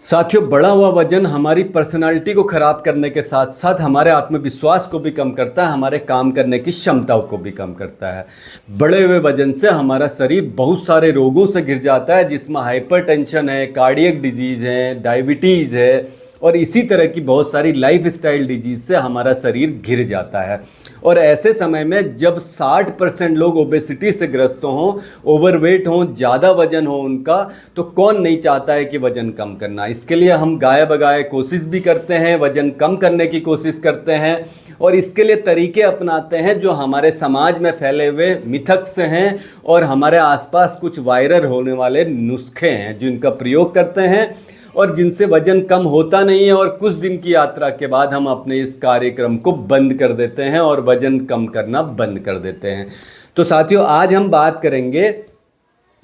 साथियों, बढ़ा हुआ वजन हमारी पर्सनालिटी को खराब करने के साथ साथ हमारे आत्मविश्वास को भी कम करता है, हमारे काम करने की क्षमताओं को भी कम करता है। बढ़े हुए वजन से हमारा शरीर बहुत सारे रोगों से घिर जाता है, जिसमें हाइपरटेंशन है, कार्डियक डिजीज़ है, डायबिटीज़ है और इसी तरह की बहुत सारी लाइफस्टाइल डिजीज से हमारा शरीर घिर जाता है। और ऐसे समय में जब 60% लोग ओबेसिटी से ग्रस्त हों, ओवरवेट हों, ज़्यादा वजन हो उनका, तो कौन नहीं चाहता है कि वजन कम करना। इसके लिए हम गाये बगाए कोशिश भी करते हैं, वजन कम करने की कोशिश करते हैं और इसके लिए तरीके अपनाते हैं जो हमारे समाज में फैले हुए मिथक्स हैं और हमारे आसपास कुछ वायरल होने वाले नुस्खे हैं जिनका प्रयोग करते हैं और जिनसे वजन कम होता नहीं है और कुछ दिन की यात्रा के बाद हम अपने इस कार्यक्रम को बंद कर देते हैं और वजन कम करना बंद कर देते हैं। तो साथियों, आज हम बात करेंगे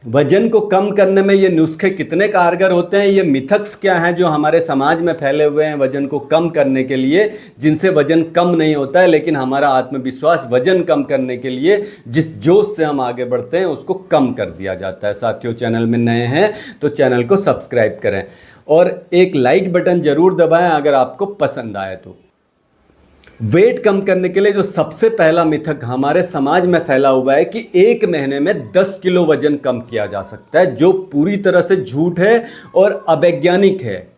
वजन को कम करने में ये नुस्खे कितने कारगर होते हैं, ये मिथक्स क्या हैं जो हमारे समाज में फैले हुए हैं वजन को कम करने के लिए, जिनसे वजन कम नहीं होता है लेकिन हमारा आत्मविश्वास वजन कम करने के लिए जिस जोश से हम आगे बढ़ते हैं उसको कम कर दिया जाता है। साथियों, चैनल में नए हैं तो चैनल को सब्सक्राइब करें और एक लाइक बटन जरूर दबाएं अगर आपको पसंद आए तो। वेट कम करने के लिए जो सबसे पहला मिथक हमारे समाज में फैला हुआ है कि एक महीने में 10 किलो वजन कम किया जा सकता है, जो पूरी तरह से झूठ है और अवैज्ञानिक है,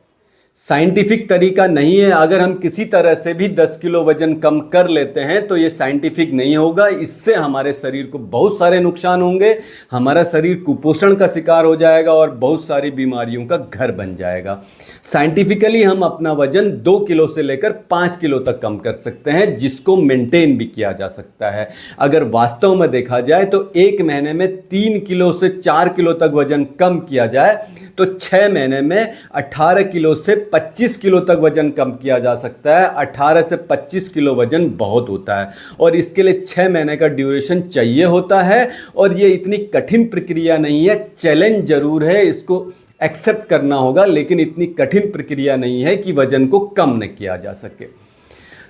साइंटिफिक तरीका नहीं है। अगर हम किसी तरह से भी 10 किलो वजन कम कर लेते हैं तो ये साइंटिफिक नहीं होगा, इससे हमारे शरीर को बहुत सारे नुकसान होंगे, हमारा शरीर कुपोषण का शिकार हो जाएगा और बहुत सारी बीमारियों का घर बन जाएगा। साइंटिफिकली हम अपना वजन 2 किलो से लेकर 5 किलो तक कम कर सकते हैं, जिसको मेंटेन भी किया जा सकता है। अगर वास्तव में देखा जाए तो एक महीने में 3 किलो से 4 किलो तक वजन कम किया जाए तो 6 महीने में 18 किलो से 25 किलो तक वजन कम किया जा सकता है। 18 से 25 किलो वजन बहुत होता है और इसके लिए 6 महीने का ड्यूरेशन चाहिए होता है और ये इतनी कठिन प्रक्रिया नहीं है। चैलेंज जरूर है, इसको एक्सेप्ट करना होगा, लेकिन इतनी कठिन प्रक्रिया नहीं है कि वजन को कम न किया जा सके।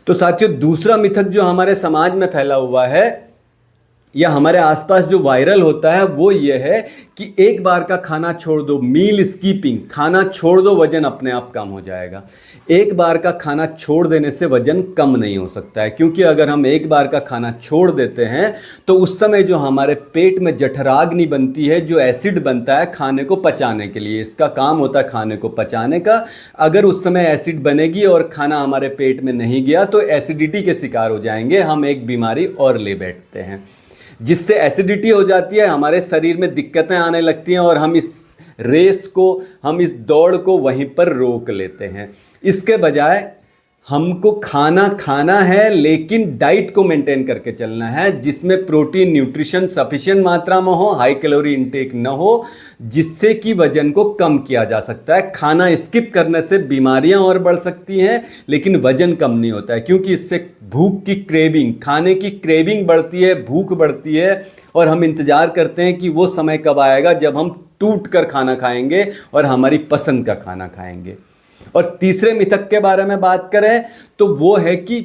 तो साथियों, दूसरा मिथक जो हमारे समाज में फैला हुआ है या हमारे आसपास जो वायरल होता है वो ये है कि एक बार का खाना छोड़ दो, मील स्कीपिंग, खाना छोड़ दो वजन अपने आप कम हो जाएगा। एक बार का खाना छोड़ देने से वजन कम नहीं हो सकता है, क्योंकि अगर हम एक बार का खाना छोड़ देते हैं तो उस समय जो हमारे पेट में जठराग्नि बनती है, जो एसिड बनता है खाने को पचाने के लिए, इसका काम होता है खाने को पचाने का। अगर उस समय एसिड बनेगी और खाना हमारे पेट में नहीं गया तो एसिडिटी के शिकार हो जाएंगे, हम एक बीमारी और ले बैठते हैं, जिससे एसिडिटी हो जाती है, हमारे शरीर में दिक्कतें आने लगती हैं और हम इस रेस को, हम इस दौड़ को वहीं पर रोक लेते हैं। इसके बजाय हमको खाना खाना है लेकिन डाइट को मेंटेन करके चलना है, जिसमें प्रोटीन न्यूट्रिशन सफिशिएंट मात्रा में हो, हाई कैलोरी इंटेक न हो, जिससे कि वजन को कम किया जा सकता है। खाना स्किप करने से बीमारियां और बढ़ सकती हैं लेकिन वजन कम नहीं होता है, क्योंकि इससे भूख की क्रेविंग, खाने की क्रेविंग बढ़ती है, भूख बढ़ती है और हम इंतजार करते हैं कि वो समय कब आएगा जब हम टूट कर खाना खाएंगे और हमारी पसंद का खाना खाएंगे। और तीसरे मिथक के बारे में बात करें तो वो है कि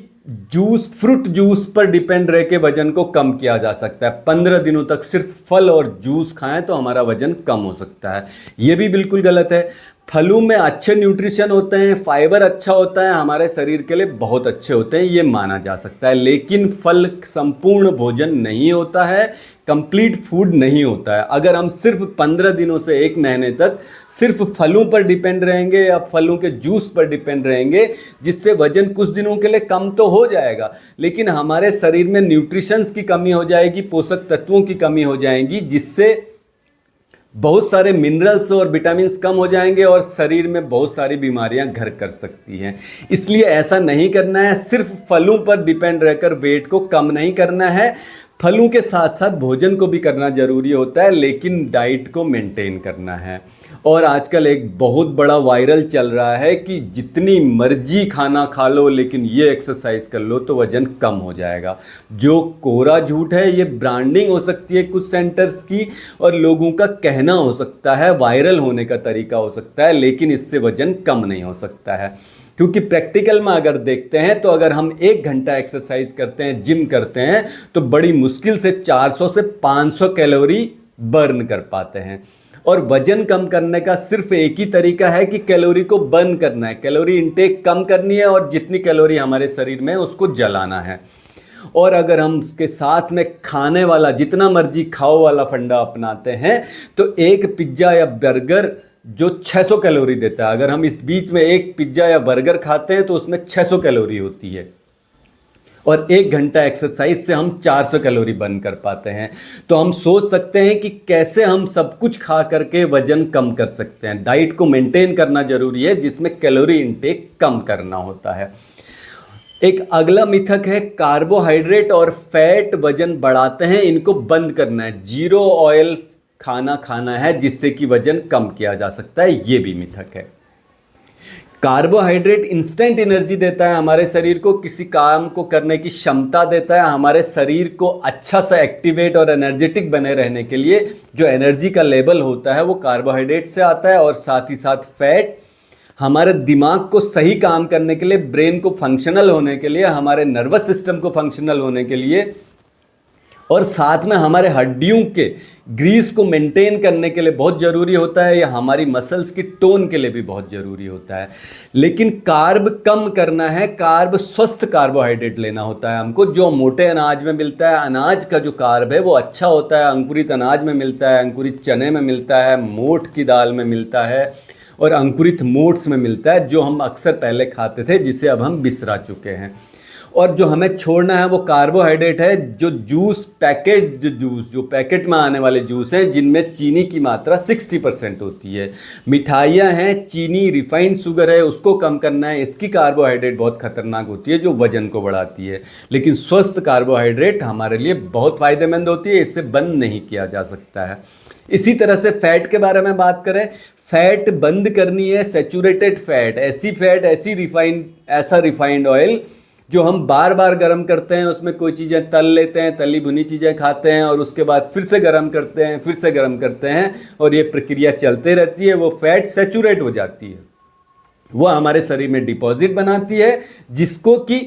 जूस, फ्रूट जूस पर डिपेंड रह के वजन को कम किया जा सकता है। 15 दिनों तक सिर्फ फल और जूस खाएं तो हमारा वजन कम हो सकता है। ये भी बिल्कुल गलत है। फलों में अच्छे न्यूट्रिशन होते हैं, फाइबर अच्छा होता है, हमारे शरीर के लिए बहुत अच्छे होते हैं, ये माना जा सकता है, लेकिन फल संपूर्ण भोजन नहीं होता है, कंप्लीट फूड नहीं होता है। अगर हम सिर्फ 15 दिनों से एक महीने तक सिर्फ फलों पर डिपेंड रहेंगे या फलों के जूस पर डिपेंड रहेंगे, जिससे वजन कुछ दिनों के लिए कम तो हो जाएगा लेकिन हमारे शरीर में न्यूट्रिशंस की कमी हो जाएगी, पोषक तत्वों की कमी हो जाएगी, जिससे बहुत सारे मिनरल्स और विटामिन्स कम हो जाएंगे और शरीर में बहुत सारी बीमारियां घर कर सकती हैं। इसलिए ऐसा नहीं करना है, सिर्फ फलों पर डिपेंड रहकर वेट को कम नहीं करना है। फलों के साथ साथ भोजन को भी करना जरूरी होता है, लेकिन डाइट को मेंटेन करना है। और आजकल एक बहुत बड़ा वायरल चल रहा है कि जितनी मर्जी खाना खा लो लेकिन ये एक्सरसाइज कर लो तो वजन कम हो जाएगा। जो कोरा झूठ है, ये ब्रांडिंग हो सकती है कुछ सेंटर्स की और लोगों का कहना हो सकता है, वायरल होने का तरीका हो सकता है, लेकिन इससे वजन कम नहीं हो सकता है। क्योंकि प्रैक्टिकल में अगर देखते हैं तो अगर हम 1 घंटा एक्सरसाइज करते हैं, जिम करते हैं, तो बड़ी मुश्किल से 400 से 500 कैलोरी बर्न कर पाते हैं। और वजन कम करने का सिर्फ एक ही तरीका है कि कैलोरी को बर्न करना है, कैलोरी इंटेक कम करनी है और जितनी कैलोरी हमारे शरीर में है उसको जलाना है। और अगर हम उसके साथ में खाने वाला जितना मर्जी खाओ वाला फंडा अपनाते हैं तो एक पिज्ज़ा या बर्गर जो 600 कैलोरी देता है, अगर हम इस बीच में एक पिज्ज़ा या बर्गर खाते हैं तो उसमें 600 कैलोरी होती है और 1 घंटा एक्सरसाइज से हम 400 कैलोरी बर्न कर पाते हैं। तो हम सोच सकते हैं कि कैसे हम सब कुछ खा करके वजन कम कर सकते हैं। डाइट को मेंटेन करना जरूरी है जिसमें कैलोरी इंटेक कम करना होता है। एक अगला मिथक है कार्बोहाइड्रेट और फैट वजन बढ़ाते हैं, इनको बंद करना है, जीरो ऑयल खाना खाना है जिससे कि वजन कम किया जा सकता है, ये भी मिथक है। कार्बोहाइड्रेट इंस्टेंट एनर्जी देता है हमारे शरीर को, किसी काम को करने की क्षमता देता है, हमारे शरीर को अच्छा सा एक्टिवेट और एनर्जेटिक बने रहने के लिए जो एनर्जी का लेवल होता है वो कार्बोहाइड्रेट से आता है। और साथ ही साथ फैट हमारे दिमाग को सही काम करने के लिए, ब्रेन को फंक्शनल होने के लिए, हमारे नर्वस सिस्टम को फंक्शनल होने के लिए और साथ में हमारे हड्डियों के ग्रीस को मेंटेन करने के लिए बहुत ज़रूरी होता है, या हमारी मसल्स की टोन के लिए भी बहुत ज़रूरी होता है। लेकिन कार्ब कम करना है, कार्ब स्वस्थ कार्बोहाइड्रेट लेना होता है हमको, जो मोटे अनाज में मिलता है। अनाज का जो कार्ब है वो अच्छा होता है, अंकुरित अनाज में मिलता है, अंकुरित चने में मिलता है, मोठ की दाल में मिलता है और अंकुरित मोट्स में मिलता है, जो हम अक्सर पहले खाते थे जिसे अब हम बिसरा चुके हैं। और जो हमें छोड़ना है वो कार्बोहाइड्रेट है, जो जूस पैकेज जूस, जो पैकेट में आने वाले जूस हैं जिनमें चीनी की मात्रा 60% होती है, मिठाइयाँ हैं, चीनी, रिफाइंड शुगर है, उसको कम करना है। इसकी कार्बोहाइड्रेट बहुत खतरनाक होती है जो वजन को बढ़ाती है, लेकिन स्वस्थ कार्बोहाइड्रेट हमारे लिए बहुत फ़ायदेमंद होती है, इससे बंद नहीं किया जा सकता है। इसी तरह से फैट के बारे में बात करें, फैट बंद करनी है, सैचुरेटेड फैट, ऐसी फैट, ऐसा रिफाइंड ऑयल जो हम बार बार गर्म करते हैं, उसमें कोई चीज़ें तल लेते हैं, तली भुनी चीज़ें खाते हैं और उसके बाद फिर से गर्म करते हैं, फिर से गर्म करते हैं और ये प्रक्रिया चलते रहती है। वो फैट सैचुरेट हो जाती है, वो हमारे शरीर में डिपॉजिट बनाती है जिसको कि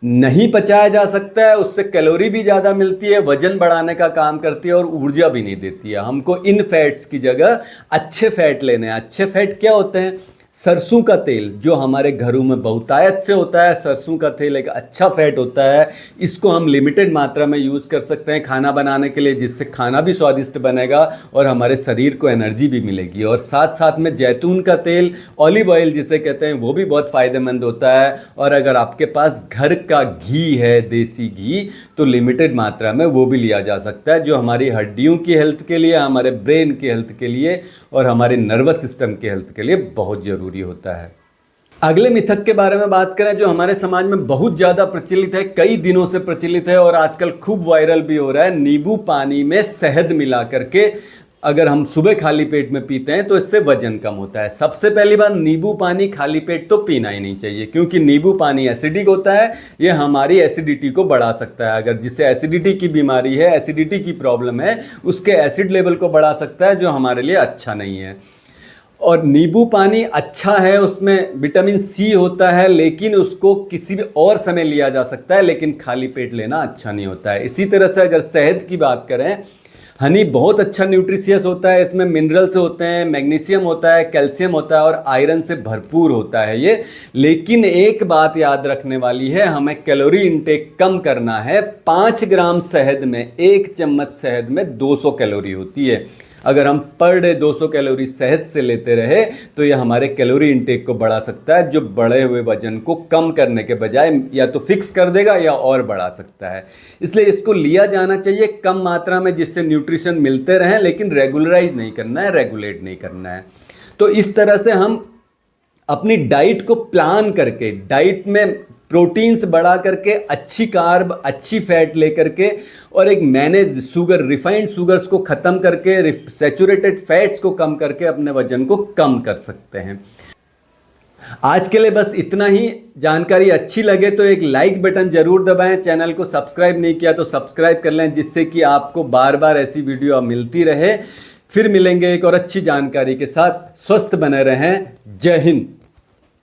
नहीं पचाया जा सकता है, उससे कैलोरी भी ज़्यादा मिलती है, वजन बढ़ाने का काम करती है और ऊर्जा भी नहीं देती है। हमको इन फैट्स की जगह अच्छे फैट लेने हैं। अच्छे फैट क्या होते हैं? सरसों का तेल जो हमारे घरों में बहुतायत से होता है, सरसों का तेल एक अच्छा फैट होता है, इसको हम लिमिटेड मात्रा में यूज़ कर सकते हैं खाना बनाने के लिए, जिससे खाना भी स्वादिष्ट बनेगा और हमारे शरीर को एनर्जी भी मिलेगी। और साथ साथ में जैतून का तेल, ऑलिव ऑयल जिसे कहते हैं, वो भी बहुत फ़ायदेमंद होता है। और अगर आपके पास घर का घी है, देसी घी, तो लिमिटेड मात्रा में वो भी लिया जा सकता है, जो हमारी हड्डियों की हेल्थ के लिए, हमारे ब्रेन की हेल्थ के लिए और हमारे नर्वस सिस्टम की हेल्थ के लिए बहुत ज़रूरी होता है। अगले मिथक के बारे में बात करें जो हमारे समाज में बहुत ज़्यादा प्रचलित है, कई दिनों से प्रचलित है और आजकल खूब वायरल भी हो रहा है, नींबू पानी में शहद मिला करके अगर हम सुबह खाली पेट में पीते हैं तो इससे वजन कम होता है। सबसे पहली बात, नींबू पानी खाली पेट तो पीना ही नहीं चाहिए, क्योंकि नींबू पानी एसिडिक होता है, ये हमारी एसिडिटी को बढ़ा सकता है। अगर जिसे एसिडिटी की बीमारी है, एसिडिटी की प्रॉब्लम है, उसके एसिड लेवल को बढ़ा सकता है, जो हमारे लिए अच्छा नहीं है। और नींबू पानी अच्छा है, उसमें विटामिन सी होता है, लेकिन उसको किसी भी और समय लिया जा सकता है, लेकिन खाली पेट लेना अच्छा नहीं होता है। इसी तरह से अगर शहद की बात करें, हनी बहुत अच्छा न्यूट्रिशियस होता है, इसमें मिनरल्स होते हैं, मैग्नीशियम होता है, कैल्शियम होता है और आयरन से भरपूर होता है ये। लेकिन एक बात याद रखने वाली है, हमें कैलोरी इंटेक कम करना है। 5 ग्राम शहद में, 1 चम्मच शहद में 200 कैलोरी होती है। अगर हम पर डे 200 कैलोरी शहद से लेते रहे तो यह हमारे कैलोरी इंटेक को बढ़ा सकता है, जो बढ़े हुए वजन को कम करने के बजाय या तो फिक्स कर देगा या और बढ़ा सकता है। इसलिए इसको लिया जाना चाहिए कम मात्रा में, जिससे न्यूट्रिशन मिलते रहें, लेकिन रेगुलराइज नहीं करना है, रेगुलेट नहीं करना है। तो इस तरह से हम अपनी डाइट को प्लान करके, डाइट में प्रोटीन्स बढ़ा करके, अच्छी कार्ब, अच्छी फैट लेकर के और एक मैनेज शुगर, रिफाइंड शुगर्स को ख़त्म करके, सैचुरेटेड फैट्स को कम करके अपने वजन को कम कर सकते हैं। आज के लिए बस इतना ही। जानकारी अच्छी लगे तो एक लाइक बटन जरूर दबाएं, चैनल को सब्सक्राइब नहीं किया तो सब्सक्राइब कर लें, जिससे कि आपको बार बार ऐसी वीडियो मिलती रहे। फिर मिलेंगे एक और अच्छी जानकारी के साथ। स्वस्थ बने रहें। जय हिंद।